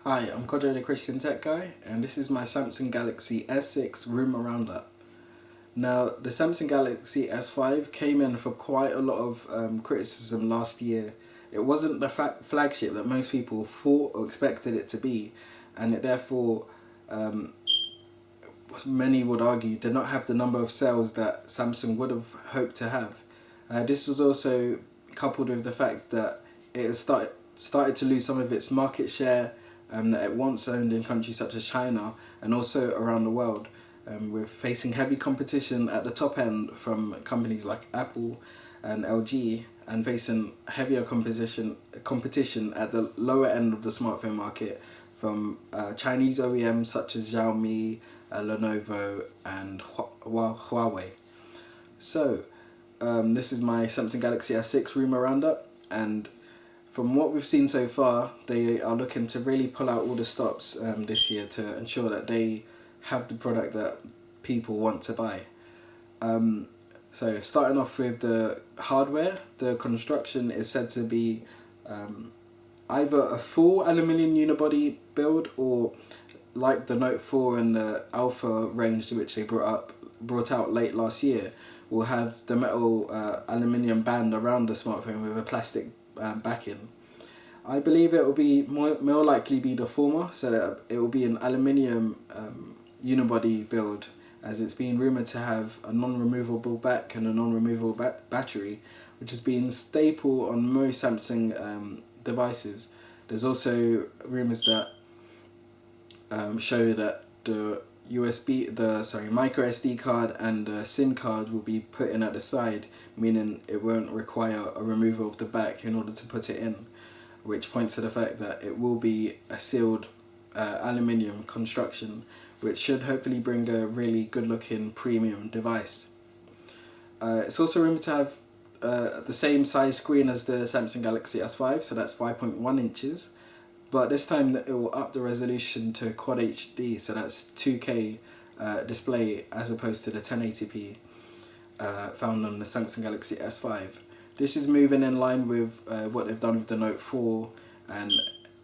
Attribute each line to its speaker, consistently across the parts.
Speaker 1: Hi, I'm Kodjo the Christian Tech Guy, and this is my Samsung Galaxy S6 rumour roundup. Now, the Samsung Galaxy S5 came in for quite a lot of criticism last year. It wasn't the flagship that most people thought or expected it to be, and it therefore, um, many would argue, did not have the number of sales that Samsung would have hoped to have. This was also coupled with the fact that it has started to lose some of its market share that it once owned in countries such as China and also around the world. We're facing heavy competition at the top end from companies like Apple and LG, and facing heavier competition at the lower end of the smartphone market from Chinese OEMs such as Xiaomi, Lenovo, and Huawei. So, this is my Samsung Galaxy S6 rumour roundup, and from what we've seen so far, they are looking to really pull out all the stops this year to ensure that they have the product that people want to buy. So starting off with the hardware, the construction is said to be either a full aluminium unibody build or like the Note 4 and the Alpha range which they brought out late last year, will have the metal aluminium band around the smartphone with a plastic backing. I believe it will be more likely be the former, so that it will be an aluminium unibody build, as it's been rumoured to have a non-removable back and a non-removable battery, which has been staple on most Samsung devices. There's also rumours that show that the micro SD card and the SIM card will be put in at the side, meaning it won't require a removal of the back in order to put it in, which points to the fact that it will be a sealed aluminium construction, which should hopefully bring a really good looking premium device. It's also rumoured to have the same size screen as the Samsung Galaxy S5, so that's 5.1 inches. But this time it will up the resolution to Quad HD, so that's 2K display as opposed to the 1080p found on the Samsung Galaxy S5. This is moving in line with what they've done with the Note 4 and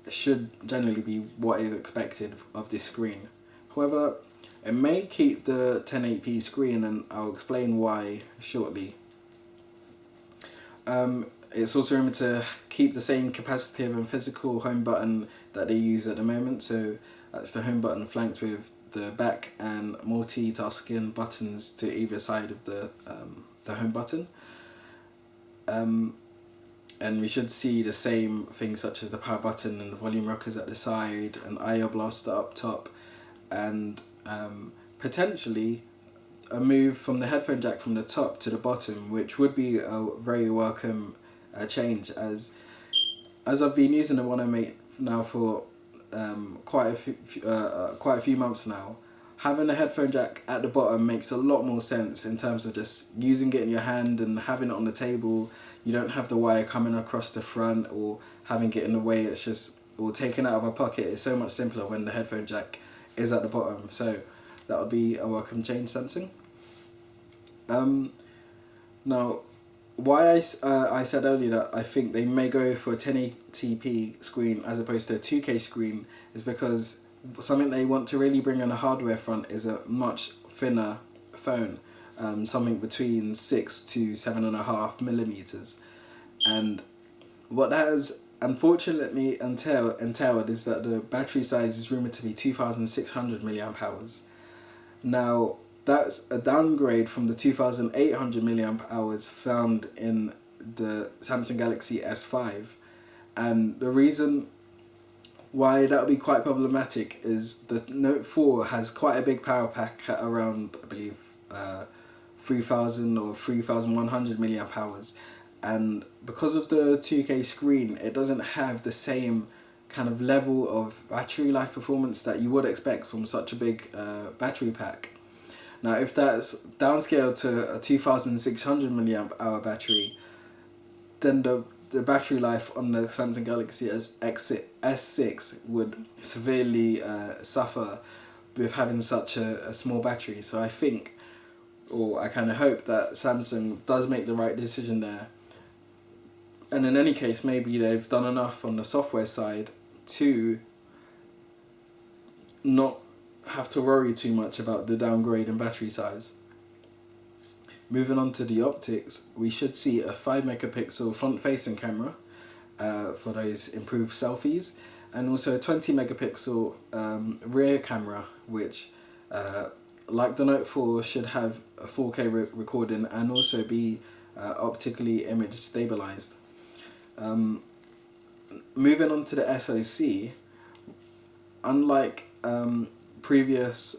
Speaker 1: should generally be what is expected of this screen. However, it may keep the 1080p screen, and I'll explain why shortly. It's also rumoured to keep the same capacitive and physical home button that they use at the moment, so that's the home button flanked with the back and multitasking buttons to either side of the home button. And we should see the same things such as the power button and the volume rockers at the side, and IO blaster up top, and potentially a move from the headphone jack from the top to the bottom, which would be a very welcome change, as I've been using the 108 now for quite a few months now. Having a headphone jack at the bottom makes a lot more sense in terms of just using it in your hand and having it on the table. You don't have the wire coming across the front or having it in the way. It's just, or taken out of a pocket. It's so much simpler when the headphone jack is at the bottom. So that would be a welcome change, Samsung. Now, why I said earlier that I think they may go for a 1080p screen as opposed to a 2K screen is because something they want to really bring on the hardware front is a much thinner phone, something between 6 to 7.5 millimeters. And what that has unfortunately entailed is that the battery size is rumoured to be 2,600 milliamp hours. Now, that's a downgrade from the 2,800 milliamp hours found in the Samsung Galaxy S5. And the reason why that would be quite problematic is the Note 4 has quite a big power pack at around, I believe, 3,000 or 3,100 milliamp hours. And because of the 2K screen, it doesn't have the same kind of level of battery life performance that you would expect from such a big battery pack. Now, if that's downscaled to a 2,600 milliamp hour battery, then the battery life on the Samsung Galaxy S6 would severely suffer with having such a small battery. So I think, or I kind of hope, that Samsung does make the right decision there. And in any case, maybe they've done enough on the software side to not have to worry too much about the downgrade in battery size. Moving on to the optics, we should see a 5 megapixel front facing camera for those improved selfies, and also a 20 megapixel rear camera, which like the Note 4 should have a 4K recording and also be optically image stabilized. Moving on to the SoC, unlike previous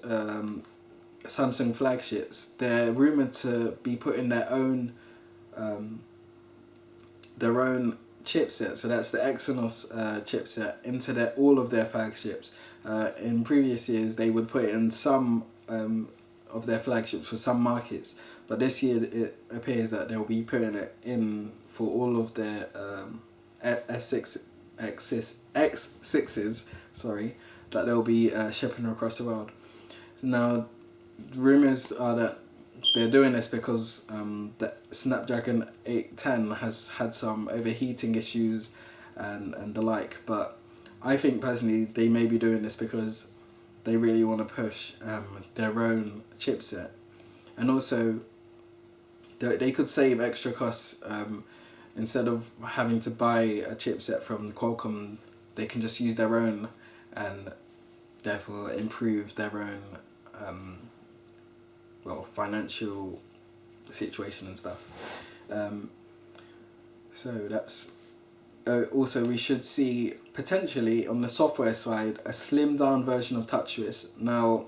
Speaker 1: Samsung flagships, they're rumoured to be putting their own chipset, so that's the Exynos chipset, into all of their flagships. In previous years they would put it in some of their flagships for some markets, but this year it appears that they'll be putting it in for all of their X6s, sorry, that they'll be shipping across the world. Now, rumours are that they're doing this because the Snapdragon 810 has had some overheating issues and the like, but I think personally they may be doing this because they really want to push their own chipset, and also they could save extra costs. Instead of having to buy a chipset from Qualcomm, they can just use their own and therefore improve their own financial situation and stuff. So that's also, we should see potentially on the software side a slimmed down version of TouchWiz. Now,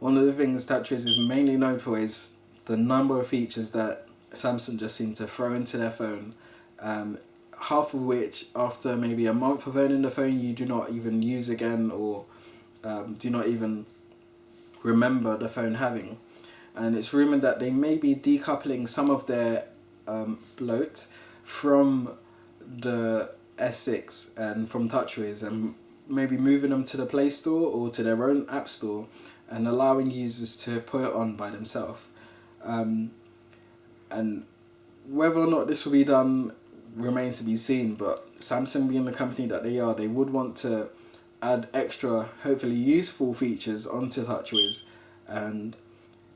Speaker 1: one of the things TouchWiz is mainly known for is the number of features that Samsung just seem to throw into their phone, half of which after maybe a month of owning the phone you do not even use again, or do not even remember the phone having. And it's rumoured that they may be decoupling some of their bloat from the S6 and from TouchWiz, and maybe moving them to the Play Store or to their own app store and allowing users to put it on by themselves. And whether or not this will be done remains to be seen, but Samsung, being the company that they are, they would want to add extra, hopefully useful features onto TouchWiz, and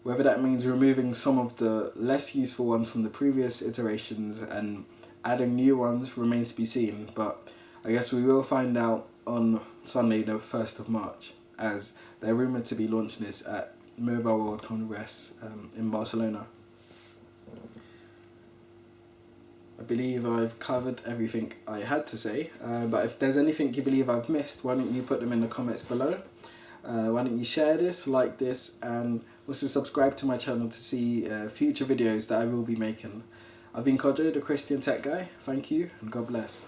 Speaker 1: whether that means removing some of the less useful ones from the previous iterations and adding new ones remains to be seen. But I guess we will find out on Sunday the 1st of March, as they're rumoured to be launching this at Mobile World Congress in Barcelona. I believe I've covered everything I had to say, but if there's anything you believe I've missed, why don't you put them in the comments below. Why don't you share this, like this, and also subscribe to my channel to see future videos that I will be making. I've been Kojo, the Christian Tech Guy. Thank you and God bless.